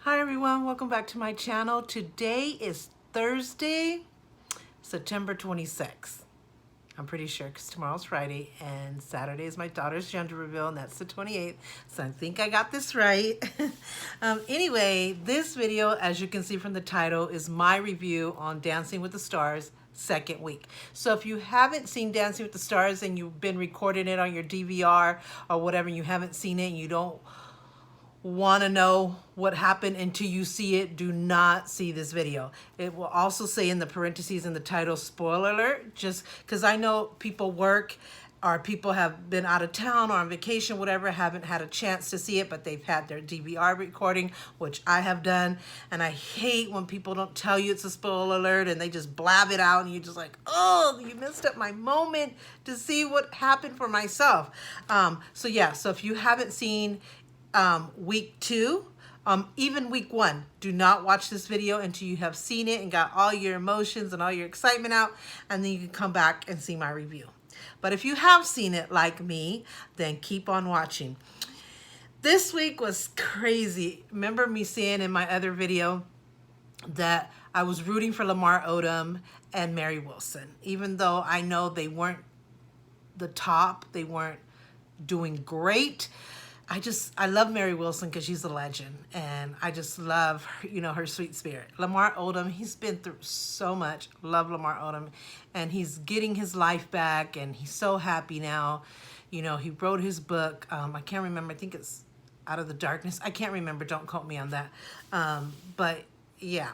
Hi everyone, welcome back to my channel. Today is Thursday, September 26th. I'm pretty sure because tomorrow's Friday and Saturday is my daughter's gender reveal and that's the 28th. So I think I got this right. Anyway, this video, as you can see from the title, is my review on Dancing with the Stars second week. So if you haven't seen Dancing with the Stars and you've been recording it on your DVR or whatever, and you haven't seen it and you don't want to know what happened until you see it, do not see this video. It will also say in the parentheses in the title, spoiler alert, just because I know people work or people have been out of town or on vacation, whatever, haven't had a chance to see it, but they've had their DVR recording, which I have done. And I hate when people don't tell you it's a spoiler alert and they just blab it out and you're just like, oh, you missed up my moment to see what happened for myself. So if you haven't seen week 2, even week 1, do not watch this video until you have seen it and got all your emotions and all your excitement out, and then you can come back and see my review. But if you have seen it like me, then keep on watching. This week was crazy. Remember me saying in my other video that I was rooting for Lamar Odom and Mary Wilson, even though I know they weren't the top, they weren't doing great. I love Mary Wilson because she's a legend, and I just love her, her sweet spirit. Lamar Odom, he's been through so much. Love Lamar Odom, and he's getting his life back, and he's so happy now. He wrote his book. I can't remember. I think it's Out of the Darkness. I can't remember. Don't quote me on that. But yeah.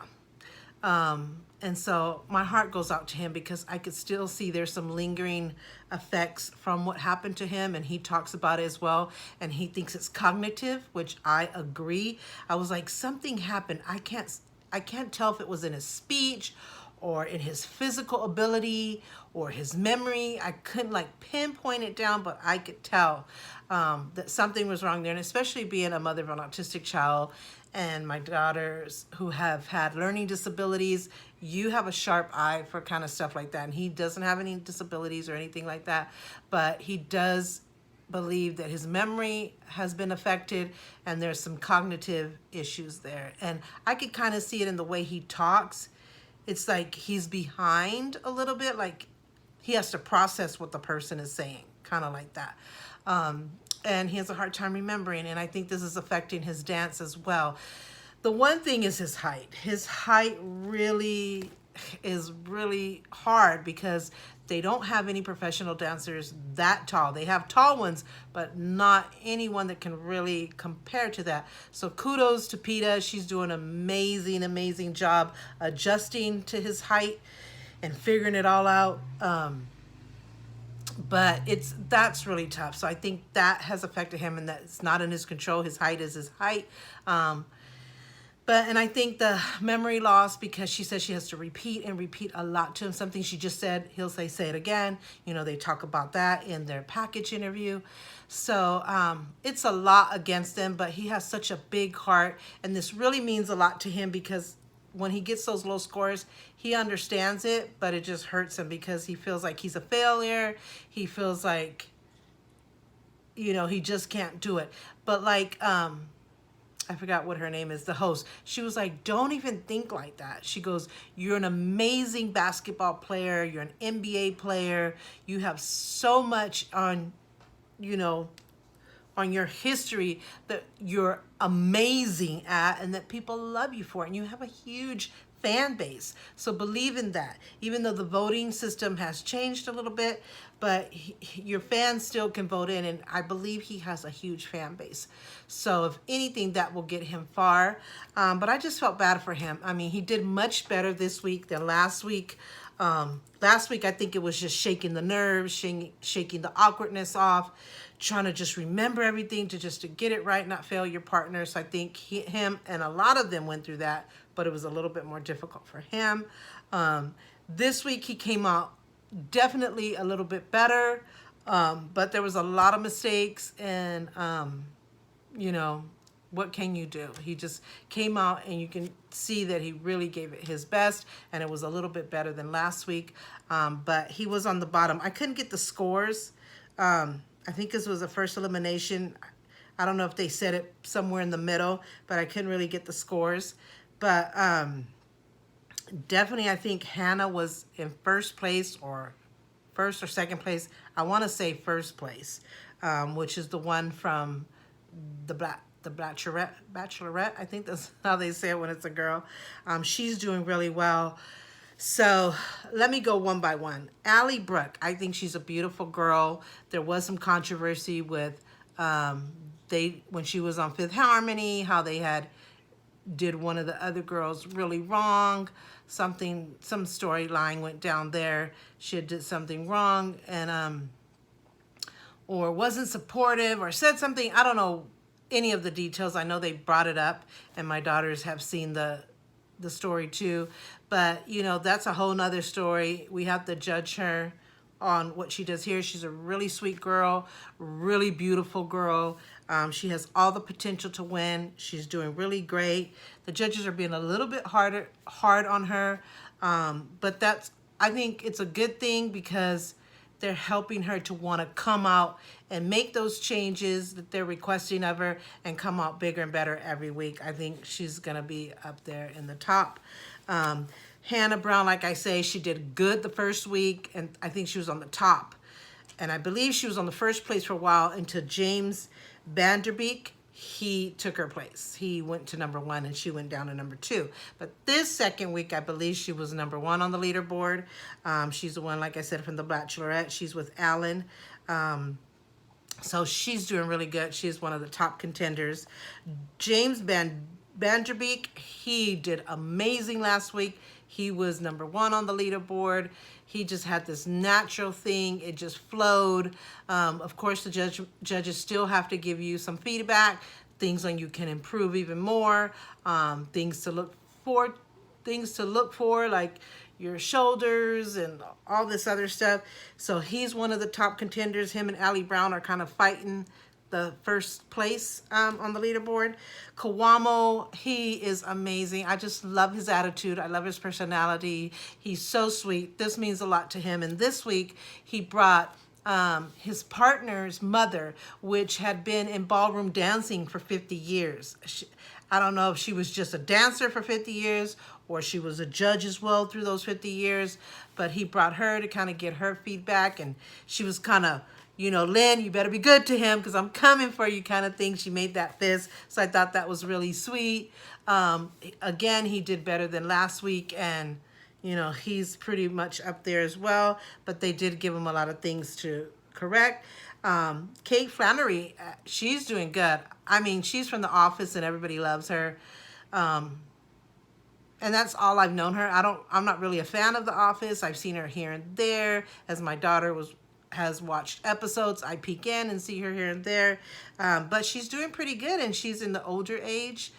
And so my heart goes out to him because I could still see there's some lingering effects from what happened to him, and he talks about it as well, and he thinks it's cognitive, which I agree. I was like, something happened. I can't tell if it was in his speech or in his physical ability or his memory. I couldn't like pinpoint it down, but I could tell that something was wrong there. And especially being a mother of an autistic child and my daughters who have had learning disabilities, you have a sharp eye for kind of stuff like that. And he doesn't have any disabilities or anything like that, but he does believe that his memory has been affected and there's some cognitive issues there. And I could kind of see it in the way he talks. It's like he's behind a little bit, like he has to process what the person is saying, kind of like that. And he has a hard time remembering, and I think this is affecting his dance as well. The one thing is his height. His height really is really hard because they don't have any professional dancers that tall. They have tall ones, but not anyone that can really compare to that. So kudos to Peta. She's doing an amazing, amazing job adjusting to his height and figuring it all out. But that's really tough. So I think that has affected him, and that it's not in his control. His height is his height. And I think the memory loss, because she says she has to repeat and repeat a lot to him. Something she just said, he'll say it again. They talk about that in their package interview. So it's a lot against him, but he has such a big heart. And this really means a lot to him because when he gets those low scores, he understands it, but it just hurts him because he feels like he's a failure. He feels like, he just can't do it. But like, I forgot what her name is, the host. She was like, don't even think like that. She goes, you're an amazing basketball player. You're an NBA player. You have so much on, on your history that you're amazing at and that people love you for it. And you have a huge fan base. So believe in that. Even though the voting system has changed a little bit, but your fans still can vote in, and I believe he has a huge fan base. So if anything, that will get him far. But I just felt bad for him. I mean, he did much better this week than last week. Last week, I think it was just shaking the nerves, shaking the awkwardness off, trying to just remember everything to get it right, not fail your partner. So I think him and a lot of them went through that, but it was a little bit more difficult for him. This week, he came out definitely a little bit better, but there was a lot of mistakes, and what can you do? He just came out, and you can see that he really gave it his best, and it was a little bit better than last week, but he was on the bottom. I couldn't get the scores. I think this was the first elimination. I don't know if they said it somewhere in the middle, but I couldn't really get the scores. But definitely I think Hannah was in first place, or first or second place. I want to say first place, which is the one from the Bachelorette. I think that's how they say it when it's a girl. She's doing really well. So let me go one by one. Allie Brooke, I think she's a beautiful girl. There was some controversy with when she was on Fifth Harmony, how they did one of the other girls really wrong. Some storyline went down there. She did something wrong, and or wasn't supportive, or said something. I don't know any of the details. I know they brought it up, and my daughters have seen the story too. But you know, that's a whole nother story. We have to judge her on what she does here. She's a really sweet girl, really beautiful girl. She has all the potential to win. She's doing really great. The judges are being a little bit hard on her, but I think it's a good thing, because they're helping her to want to come out and make those changes that they're requesting of her, and come out bigger and better every week. I think she's going to be up there in the top. Hannah Brown, like I say, she did good the first week, and I think she was on the top. And I believe she was on the first place for a while until James Vanderbeek, he took her place. He went to number 1 and she went down to number 2. But this second week, I believe she was number 1 on the leaderboard. She's the one, like I said, from The Bachelorette. She's with Alan. So she's doing really good. She's one of the top contenders. James Vanderbeek, he did amazing last week. He was number 1 on the leaderboard. He just had this natural thing. It just flowed. Of course, the judges still have to give you some feedback, things on you can improve even more, things to look for, like your shoulders and all this other stuff. So he's one of the top contenders. Him and Allie Brown are kind of fighting the first place on the leaderboard. Kawamo, he is amazing. I just love his attitude. I love his personality. He's so sweet. This means a lot to him. And this week, he brought his partner's mother, which had been in ballroom dancing for 50 years. I don't know if she was just a dancer for 50 years or she was a judge as well through those 50 years, but he brought her to kind of get her feedback, and she was kind of, you know, Lynn, you better be good to him because I'm coming for you kind of thing. She made that fist. So I thought that was really sweet. Again, he did better than last week, and, you know, he's pretty much up there as well, but they did give him a lot of things to correct. Kate Flannery, she's doing good. I mean, she's from The Office and everybody loves her. And that's all I've known her. I'm not really a fan of The Office. I've seen her here and there as my daughter has watched episodes. I peek in and see her here and there. But she's doing pretty good, and she's in the older age.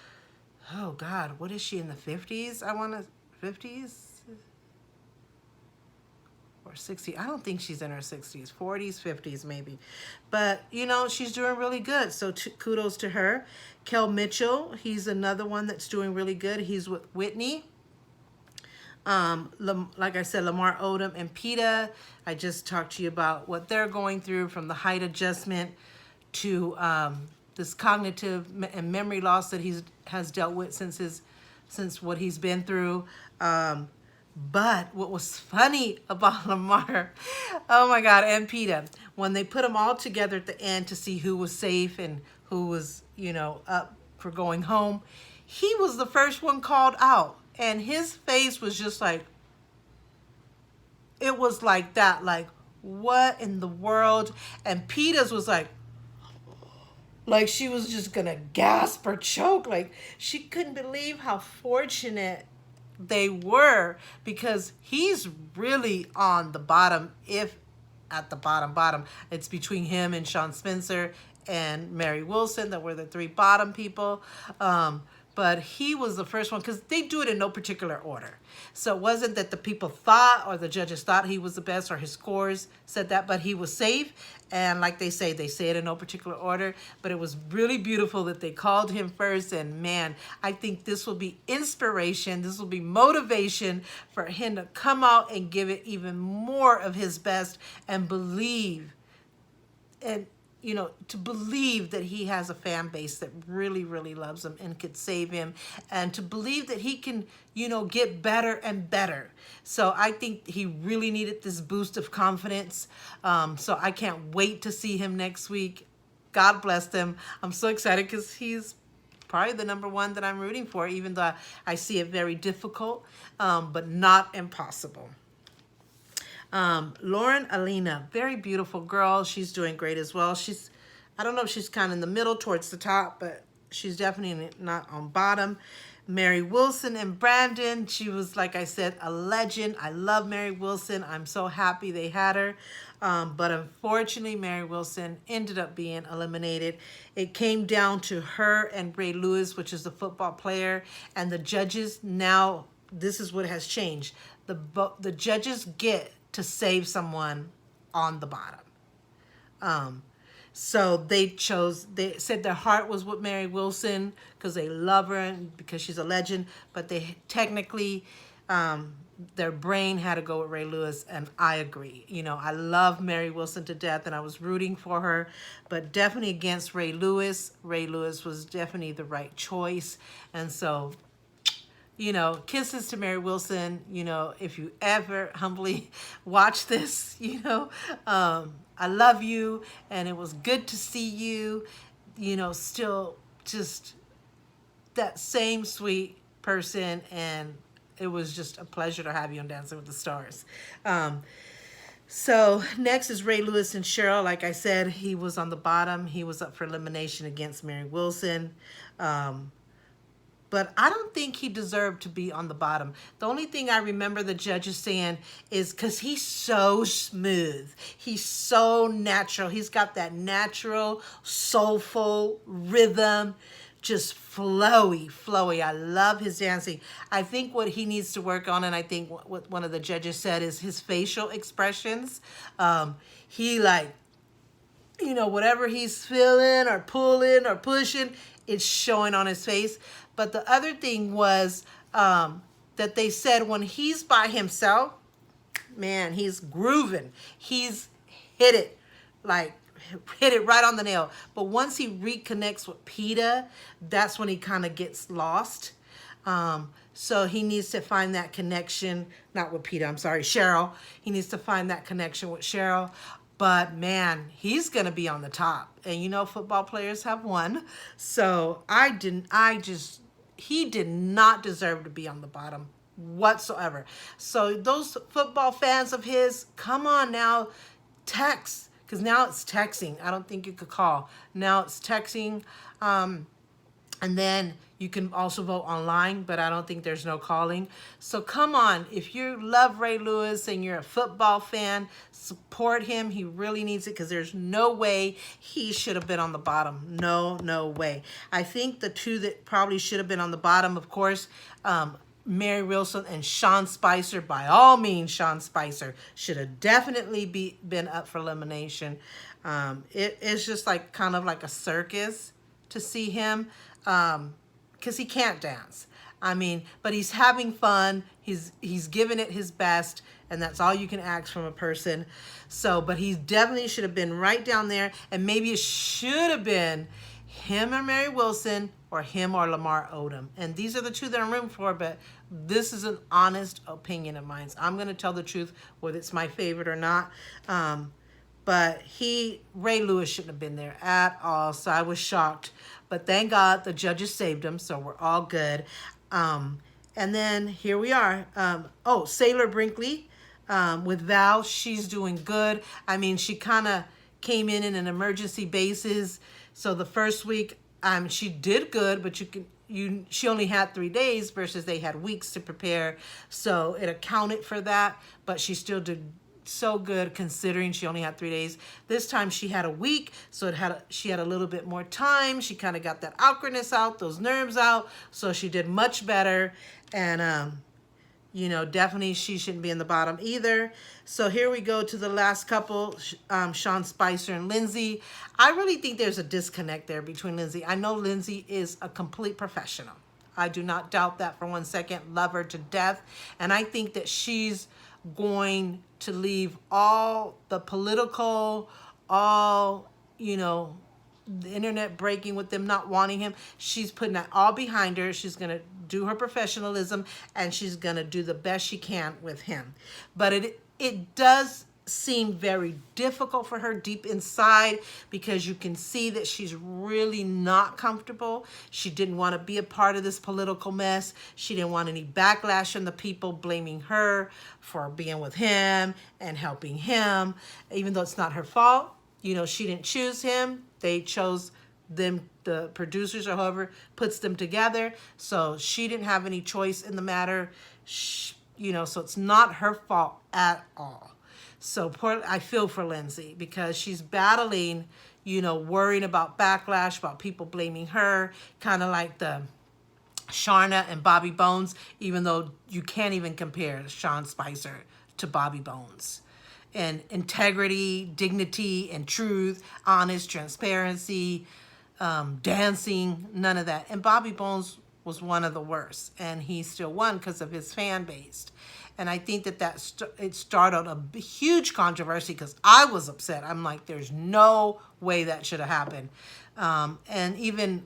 Oh God, what is she, in the 50s? 50s? Or 60. I don't think she's in her 60s, 40s, 50s maybe. But, you know, she's doing really good. So kudos to her. Kel Mitchell, he's another one that's doing really good. He's with Whitney. Like I said, Lamar Odom and PETA. I just talked to you about what they're going through, from the height adjustment to this cognitive and memory loss that he has dealt with since what he's been through. But what was funny about Lamar, oh my God, and PETA, when they put them all together at the end to see who was safe and who was, you know, up for going home, he was the first one called out. And his face was just like, it was like that, like, what in the world? And PETA's was like she was just gonna gasp or choke. Like, she couldn't believe how fortunate they were, because he's really on the bottom, if at the bottom. It's between him and Sean Spencer and Mary Wilson that were the 3 bottom people. But he was the first one, because they do it in no particular order. So it wasn't that the people thought, or the judges thought he was the best, or his scores said that, but he was safe. And like they say it in no particular order. But it was really beautiful that they called him first. And man, I think this will be inspiration. This will be motivation for him to come out and give it even more of his best, and believe. And you know, to believe that he has a fan base that really, really loves him and could save him, and to believe that he can, you know, get better and better. So I think he really needed this boost of confidence. So I can't wait to see him next week. God bless him. I'm so excited because he's probably the number one that I'm rooting for, even though I see it very difficult, but not impossible. Lauren Alina, very beautiful girl. She's doing great as well. She's, I don't know if she's kind of in the middle towards the top, but she's definitely not on bottom. Mary Wilson and Brandon, she was, like I said, a legend. I love Mary Wilson. I'm so happy they had her. But unfortunately, Mary Wilson ended up being eliminated. It came down to her and Ray Lewis, which is the football player, and the judges. Now, this is what has changed. The judges get to save someone on the bottom. So they said their heart was with Mary Wilson because they love her and because she's a legend, but they technically, their brain had to go with Ray Lewis, and I agree. You know, I love Mary Wilson to death, and I was rooting for her, but definitely against Ray Lewis. Ray Lewis was definitely the right choice, and so, you know, kisses to Mary Wilson. You know, if you ever humbly watch this, you know, I love you, and it was good to see you, you know, still just that same sweet person, and it was just a pleasure to have you on Dancing with the Stars. So next is Ray Lewis and Cheryl. Like I said, he was on the bottom. He was up for elimination against Mary Wilson. But I don't think he deserved to be on the bottom. The only thing I remember the judges saying is because he's so smooth. He's so natural. He's got that natural, soulful rhythm, just flowy, flowy. I love his dancing. I think what he needs to work on, and I think what one of the judges said, is his facial expressions. He like, you know, whatever he's feeling or pulling or pushing, it's showing on his face. But the other thing was that they said when he's by himself, man, he's grooving. He's hit it, like hit it right on the nail. But once he reconnects with PETA, that's when he kind of gets lost. So he needs to find that connection, not with PETA, I'm sorry, Cheryl. He needs to find that connection with Cheryl. But man, he's going to be on the top. And you know, football players have won. So he did not deserve to be on the bottom whatsoever. So those football fans of his, come on now, text. Because now it's texting. I don't think you could call. Now it's texting. And then you can also vote online, but I don't think there's no calling. So come on, if you love Ray Lewis and you're a football fan, support him. He really needs it because there's no way he should have been on the bottom. No, no way. I think the two that probably should have been on the bottom, of course, Mary Wilson and Sean Spicer. By all means, Sean Spicer should have definitely been up for elimination. It's just like kind of like a circus to see him. Because he can't dance. I mean, but he's having fun. He's giving it his best, and that's all you can ask from a person. So, but he definitely should have been right down there, and maybe it should have been him or Mary Wilson, or him or Lamar Odom. And these are the two that I'm rooting for, but this is an honest opinion of mine. So I'm going to tell the truth, whether it's my favorite or not. But Ray Lewis shouldn't have been there at all, so I was shocked. But thank God the judges saved him, so we're all good. And then here we are. Sailor Brinkley with Val, she's doing good. I mean, she kind of came in an emergency basis. So the first week, she did good, but she only had 3 days versus they had weeks to prepare. So it accounted for that, but she still did so good considering she only had 3 days. This time she had a week, so she had a little bit more time. She kind of got that awkwardness out, those nerves out, so she did much better. And you know, definitely she shouldn't be in the bottom either. So here we go to the last couple, Sean Spicer and Lindsay. I really think there's a disconnect there between Lindsay. I know Lindsay is a complete professional. I do not doubt that for 1 second. Love her to death. And I think that she's going to leave all the political, all you know, the internet breaking with them not wanting him. She's putting that all behind her. She's going to do her professionalism, and she's going to do the best she can with him. But it does seem very difficult for her deep inside, because you can see that she's really not comfortable. She didn't want to be a part of this political mess. She didn't want any backlash from the people blaming her for being with him and helping him, even though it's not her fault. You know, she didn't choose him. They chose them, the producers or whoever puts them together. So she didn't have any choice in the matter. You know, so it's not her fault at all. So I feel for Lindsay, because she's battling, you know, worrying about backlash, about people blaming her, kind of like the Sharna and Bobby Bones, even though you can't even compare Sean Spicer to Bobby Bones. And integrity, dignity, and truth, honest, transparency, dancing, none of that. And Bobby Bones was one of the worst, and he still won because of his fan base. And I think that it started a huge controversy, because I was upset. I'm like, there's no way that should have happened. And even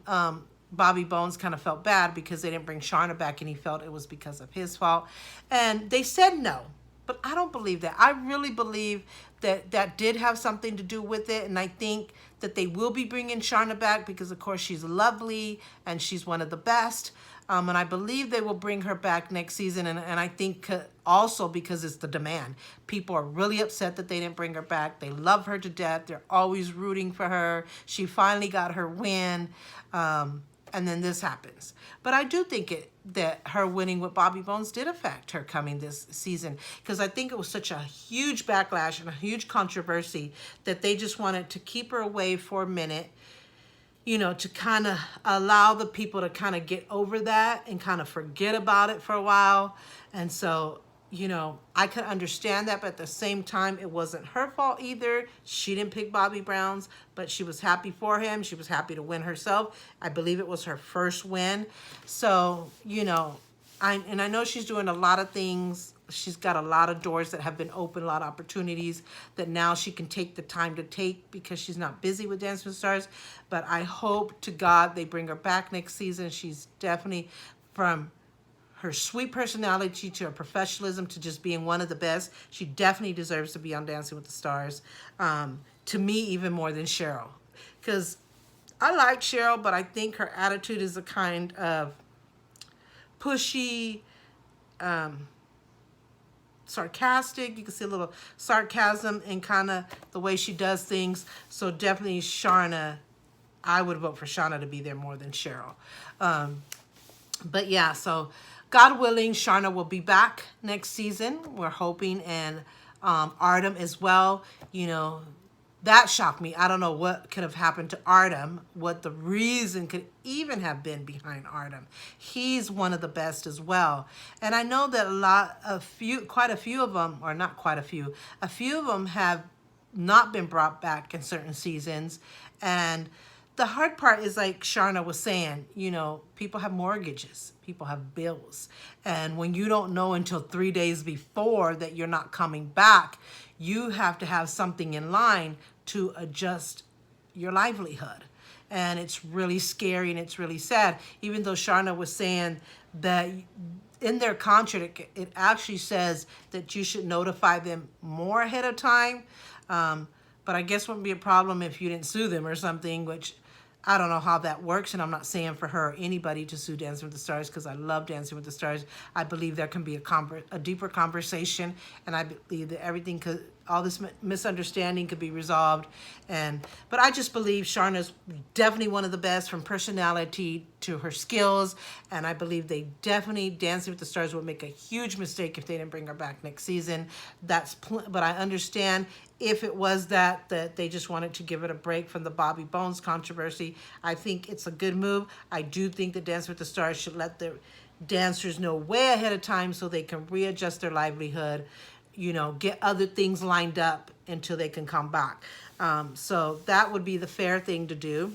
Bobby Bones kind of felt bad because they didn't bring Sharna back, and he felt it was because of his fault. And they said no. But I don't believe that. I really believe that that did have something to do with it. And I think that they will be bringing Sharna back, because, of course, she's lovely and she's one of the best. And I believe they will bring her back next season. And I think also because it's the demand. People are really upset that they didn't bring her back. They love her to death. They're always rooting for her. She finally got her win. And then this happens. But I do think that her winning with Bobby Bones did affect her coming this season, because I think it was such a huge backlash and a huge controversy that they just wanted to keep her away for a minute, you know, to kind of allow the people to kind of get over that and kind of forget about it for a while. And so, you know, I could understand that, but at the same time, it wasn't her fault either. She didn't pick Bobby Bones, but she was happy for him. She was happy to win herself. I believe it was her first win. So, you know, I know she's doing a lot of things. She's got a lot of doors that have been open, a lot of opportunities that now she can take the time to take, because she's not busy with Dancing with the Stars. But I hope to God they bring her back next season. She's definitely, from her sweet personality to her professionalism to just being one of the best, she definitely deserves to be on Dancing with the Stars. To me, even more than Cheryl. Because I like Cheryl, but I think her attitude is a kind of pushy, sarcastic. You can see a little sarcasm in kind of the way she does things. So definitely Sharna, I would vote for Sharna to be there more than Cheryl. But yeah, so God willing, Sharna will be back next season. We're hoping, and Artem as well. You know, that shocked me. I don't know what could have happened to Artem, what the reason could even have been behind Artem. He's one of the best as well. And I know that quite a few of them, or not quite a few of them have not been brought back in certain seasons. And the hard part is, like Sharna was saying, you know, people have mortgages, people have bills. And when you don't know until 3 days before that you're not coming back, you have to have something in line to adjust your livelihood. And it's really scary and it's really sad. Even though Sharna was saying that in their contract, it actually says that you should notify them more ahead of time. But I guess wouldn't be a problem if you didn't sue them or something, which I don't know how that works, and I'm not saying for her or anybody to sue Dancing with the Stars, because I love Dancing with the Stars. I believe there can be a deeper conversation, and I believe that everything could, all this misunderstanding could be resolved. But I just believe Sharna's definitely one of the best, from personality to her skills, and I believe they definitely, Dancing with the Stars would make a huge mistake if they didn't bring her back next season. But I understand if it was that they just wanted to give it a break from the Bobby Bones controversy. I think it's a good move. I do think that Dancing with the Stars should let their dancers know way ahead of time so they can readjust their livelihood, you know, get other things lined up until they can come back. So that would be the fair thing to do.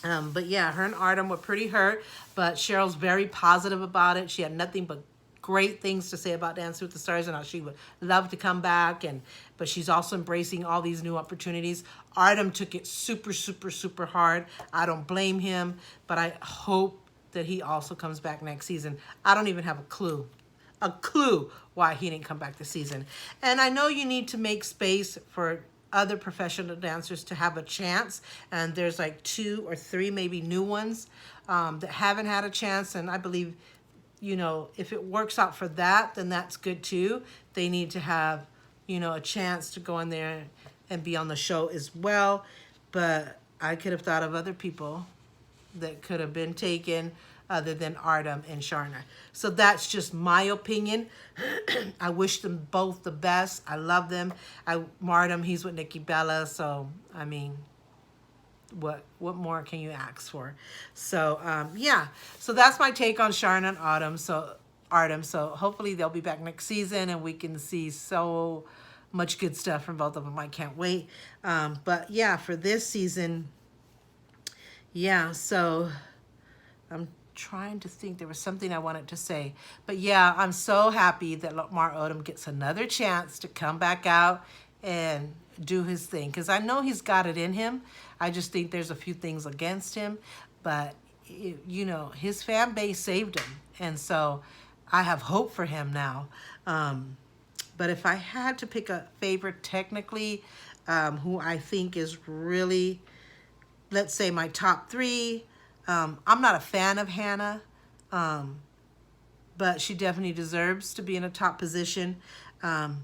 But yeah, her and Artem were pretty hurt, but Cheryl's very positive about it. She had nothing but great things to say about Dancing with the Stars and how she would love to come back. but she's also embracing all these new opportunities. Artem took it super, super, super hard. I don't blame him, but I hope that he also comes back next season. I don't even have a clue why he didn't come back this season. And I know you need to make space for other professional dancers to have a chance, and there's like 2 or 3 maybe new ones that haven't had a chance, and I believe, you know, if it works out for that, then that's good too. They need to have, you know, a chance to go in there and be on the show as well. But I could have thought of other people that could have been taken other than Artem and Sharna. So that's just my opinion. I wish them both the best. I love them. Artem, he's with Nikki Bella, so I mean, what more can you ask for? So yeah, so that's my take on Sharna and Artem. So hopefully they'll be back next season and we can see so much good stuff from both of them. I can't wait. But yeah, for this season, yeah, so I'm trying to think. There was something I wanted to say. But yeah, I'm so happy that Lamar Odom gets another chance to come back out and do his thing. Because I know he's got it in him. I just think there's a few things against him. But, you know, his fan base saved him. And so I have hope for him now. But if I had to pick a favorite technically, who I think is really, let's say my top 3, I'm not a fan of Hannah, but she definitely deserves to be in a top position.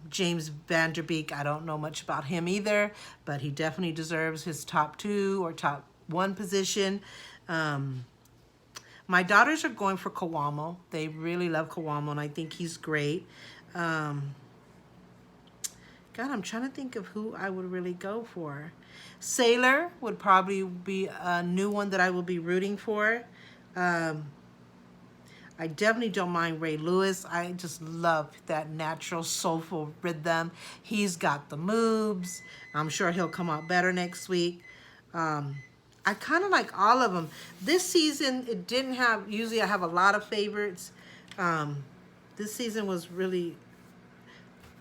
James Van Der Beek, I don't know much about him either, but he definitely deserves his top 2 or top 1 position. My daughters are going for Kawamo. They really love Kawamo, and I think he's great. God, I'm trying to think of who I would really go for. Sailor would probably be a new one that I will be rooting for. I definitely don't mind Ray Lewis. I just love that natural, soulful rhythm. He's got the moves. I'm sure he'll come out better next week. I kind of like all of them. This season, it didn't have, usually I have a lot of favorites. This season was really,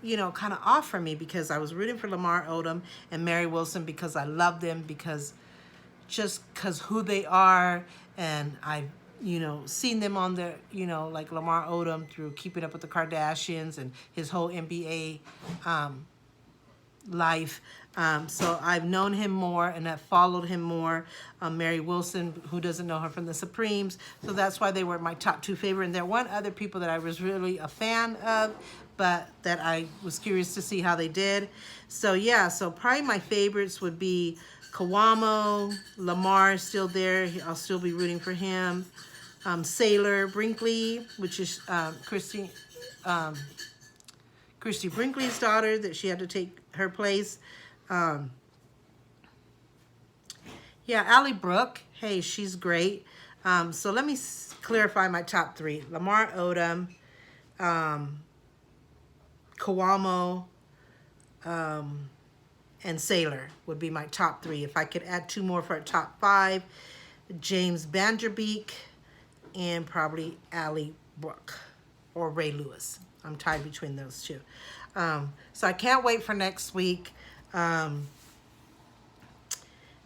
you know, kind of off for me because I was rooting for Lamar Odom and Mary Wilson because I love them, because who they are, and I've, you know, seen them on the, you know, like Lamar Odom through Keeping Up with the Kardashians and his whole NBA life. So I've known him more and I've followed him more. Mary Wilson, who doesn't know her from the Supremes. So that's why they were my top 2 favorite. And there weren't other people that I was really a fan of, but that I was curious to see how they did. So yeah, so probably my favorites would be Kawamo, Lamar is still there. I'll still be rooting for him. Sailor, Brinkley, which is Christy Brinkley's daughter, that she had to take her place. Yeah, Allie Brooke, hey, she's great. So let me clarify my top 3. Lamar Odom, Kawamo, and Sailor would be my top 3. If I could add 2 more for a top 5, James Van Der Beek and probably Allie Brooke or Ray Lewis. I'm tied between those 2. So I can't wait for next week. And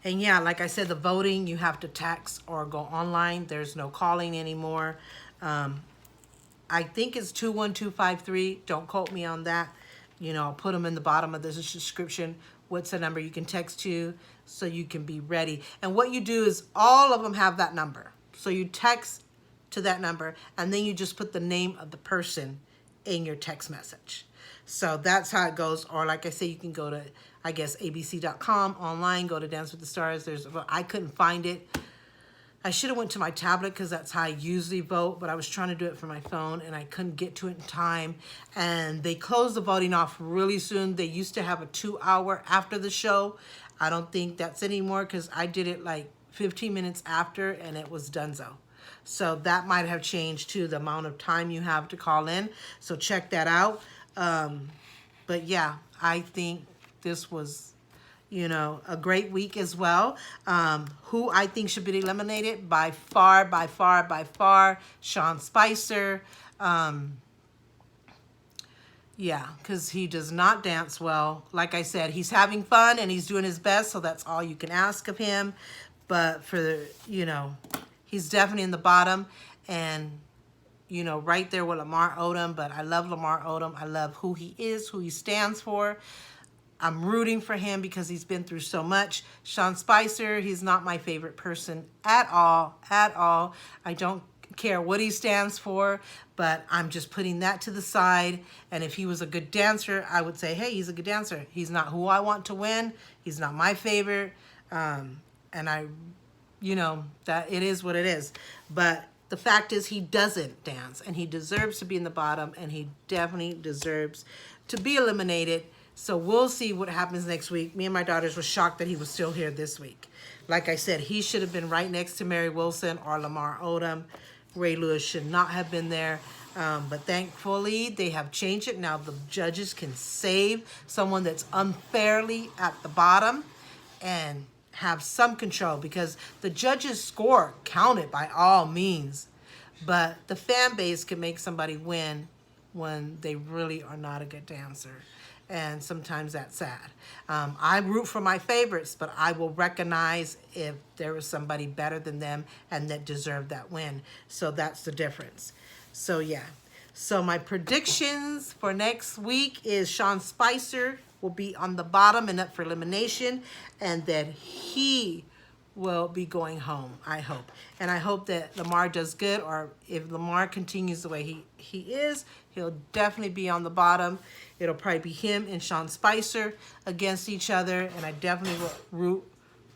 yeah, like I said, the voting, you have to text or go online. There's no calling anymore. I think it's 21253. Don't quote me on that. You know, I'll put them in the bottom of the description. What's the number you can text to so you can be ready. And what you do is all of them have that number. So you text to that number and then you just put the name of the person in your text message. So that's how it goes. Or like I say, you can go to, I guess, abc.com online, go to Dance with the Stars. I couldn't find it. I should have went to my tablet because that's how I usually vote, but I was trying to do it from my phone and I couldn't get to it in time. And they closed the voting off really soon. They used to have a 2-hour after the show. I don't think that's anymore because I did it like 15 minutes after and it was donezo. So that might have changed too, the amount of time you have to call in. So check that out. But yeah, I think this was, you know, a great week as well. Who I think should be eliminated by far, Sean Spicer. Yeah, because he does not dance well. Like I said, he's having fun and he's doing his best, so that's all you can ask of him. But he's definitely in the bottom, and right there with Lamar Odom. But I love Lamar Odom. I love who he is, who he stands for. I'm rooting for him because he's been through so much. Sean Spicer, he's not my favorite person at all, at all. I don't care what he stands for, but I'm just putting that to the side. And if he was a good dancer, I would say, hey, he's a good dancer. He's not who I want to win. He's not my favorite. And that it is what it is. But the fact is he doesn't dance, and he deserves to be in the bottom, and he definitely deserves to be eliminated. So we'll see what happens next week. Me and my daughters were shocked that he was still here this week. Like I said, he should have been right next to Mary Wilson or Lamar Odom. Ray Lewis should not have been there. But thankfully, they have changed it. Now the judges can save someone that's unfairly at the bottom and have some control, because the judges' score counted by all means. But the fan base can make somebody win when they really are not a good dancer. And sometimes that's sad. I root for my favorites, but I will recognize if there was somebody better than them and that deserved that win. So that's the difference. So yeah. So my predictions for next week is Sean Spicer will be on the bottom and up for elimination, and that he will be going home, I hope. And I hope that Lamar does good, or if Lamar continues the way he is, he'll definitely be on the bottom. It'll probably be him and Sean Spicer against each other, and I definitely will root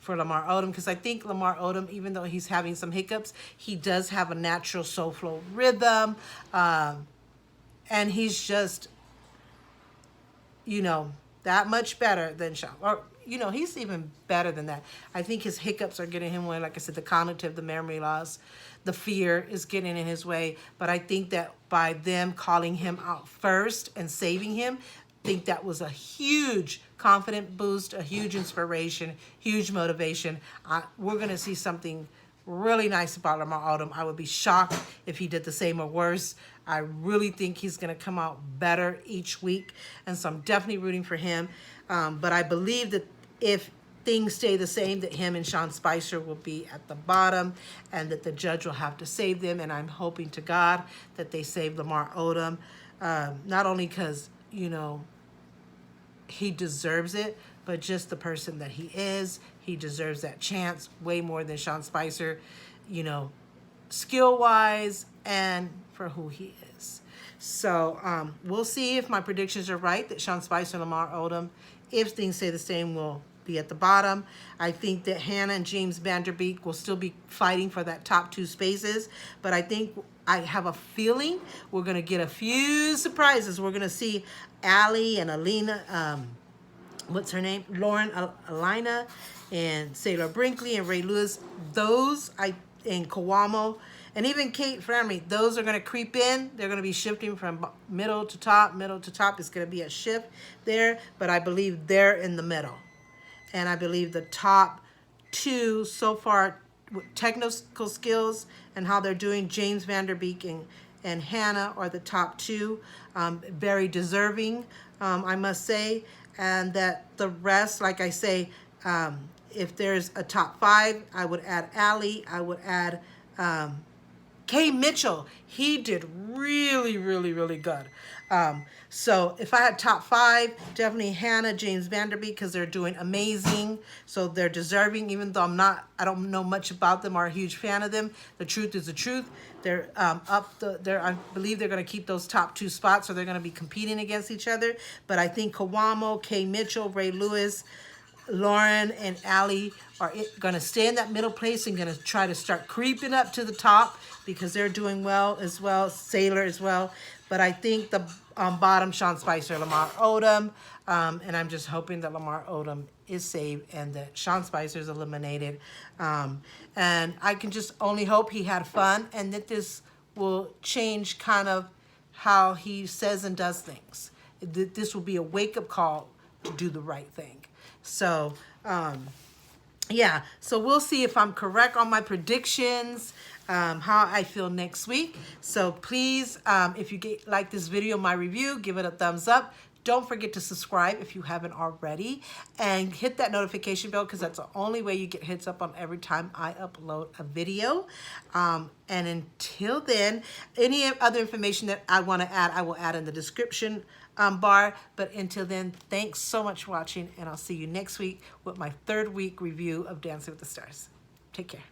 for Lamar Odom, because I think Lamar Odom, even though he's having some hiccups, he does have a natural soul flow rhythm, and he's just, that much better than Sean. Or, he's even better than that. I think his hiccups are getting him away. Like I said, the cognitive, the memory loss, the fear is getting in his way. But I think that by them calling him out first and saving him, I think that was a huge confident boost, a huge inspiration, huge motivation. We're going to see something really nice about Lamar Odom. I would be shocked if he did the same or worse. I really think he's going to come out better each week, and so I'm definitely rooting for him. But I believe that if things stay the same, that him and Sean Spicer will be at the bottom, and that the judge will have to save them. And I'm hoping to God that they save Lamar Odom, not only because, he deserves it, but just the person that he is. He deserves that chance way more than Sean Spicer, skill-wise and for who he is. So we'll see if my predictions are right, that Sean Spicer and Lamar Odom, if things stay the same, will be at the bottom. I think that Hannah and James Vanderbeek will still be fighting for that top 2 spaces, but I have a feeling we're going to get a few surprises. We're going to see Allie and Alina, what's her name? Lauren Alina and Sailor Brinkley and Ray Lewis. And Kawamo, and even Kate Framley, those are going to creep in. They're going to be shifting from middle to top. Middle to top is going to be a shift there, but I believe they're in the middle. And I believe the top 2 so far with technical skills and how they're doing, James Vanderbeek and Hannah are the top 2, very deserving, I must say. And that the rest, like I say, if there's a top 5, I would add Allie. I would add Kay Mitchell. He did really, really, really good. So if I had top 5, definitely Hannah, James Vanderbeek, because they're doing amazing. So they're deserving, even though I don't know much about them or a huge fan of them. The truth is the truth. They're I believe they're going to keep those top 2 spots, so they're going to be competing against each other. But I think Kawamo, Kay Mitchell, Ray Lewis, Lauren and Allie are going to stay in that middle place and going to try to start creeping up to the top, because they're doing well as well, Sailor as well. But I think the bottom, Sean Spicer, Lamar Odom, and I'm just hoping that Lamar Odom is saved and that Sean Spicer is eliminated. And I can just only hope he had fun, and that this will change kind of how he says and does things. This will be a wake-up call to do the right thing. So, yeah, so we'll see if I'm correct on my predictions. how I feel next week. So please, if you like this video, my review, give it a thumbs up. Don't forget to subscribe if you haven't already, and hit that notification bell, because that's the only way you get heads up on every time I upload a video. And until then, any other information that I want to add, I will add in the description bar. But until then, thanks so much for watching, and I'll see you next week with my 3rd week review of Dancing with the Stars. Take care.